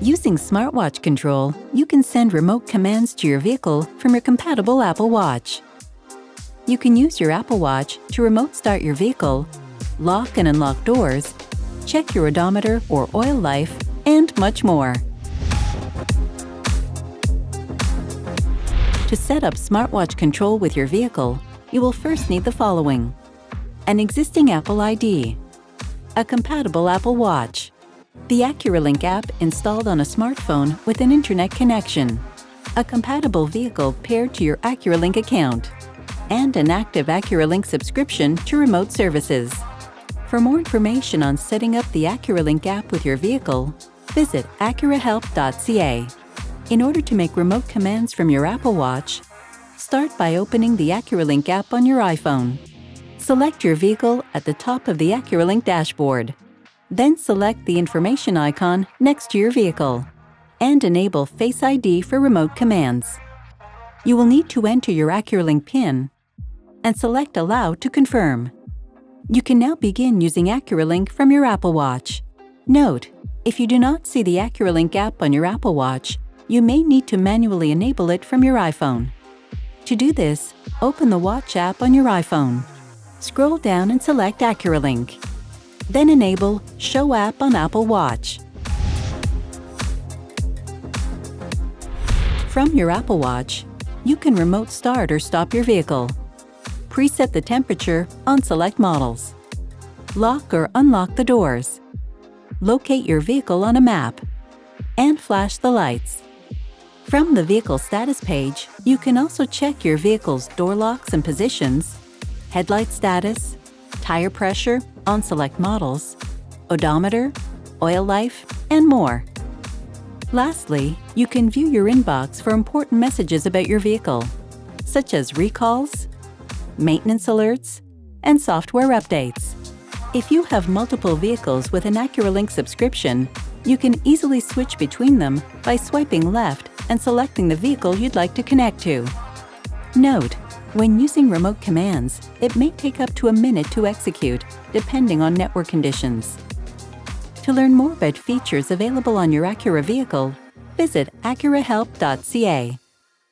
Using Smartwatch Control, you can send remote commands to your vehicle from your compatible Apple Watch. You can use your Apple Watch to remote start your vehicle, lock and unlock doors, check your odometer or oil life, and much more. To set up Smartwatch Control with your vehicle, you will first need the following: an existing Apple ID, a compatible Apple Watch, the AcuraLink app installed on a smartphone with an internet connection, a compatible vehicle paired to your AcuraLink account, and an active AcuraLink subscription to remote services. For more information on setting up the AcuraLink app with your vehicle, visit AcuraHelp.ca. In order to make remote commands from your Apple Watch, start by opening the AcuraLink app on your iPhone. Select your vehicle at the top of the AcuraLink dashboard. Then select the information icon next to your vehicle and enable Face ID for remote commands. You will need to enter your AcuraLink PIN and select Allow to confirm. You can now begin using AcuraLink from your Apple Watch. Note: if you do not see the AcuraLink app on your Apple Watch, you may need to manually enable it from your iPhone. To do this, open the Watch app on your iPhone. Scroll down and select AcuraLink. Then enable Show App on Apple Watch. From your Apple Watch, you can remote start or stop your vehicle, preset the temperature on select models, lock or unlock the doors, locate your vehicle on a map, and flash the lights. From the Vehicle Status page, you can also check your vehicle's door locks and positions, headlight status, tire pressure on select models, odometer, oil life, and more. Lastly, you can view your inbox for important messages about your vehicle, such as recalls, maintenance alerts, and software updates. If you have multiple vehicles with an AcuraLink subscription, you can easily switch between them by swiping left and selecting the vehicle you'd like to connect to. Note: when using remote commands, it may take up to a minute to execute, depending on network conditions. To learn more about features available on your Acura vehicle, visit AcuraHelp.ca.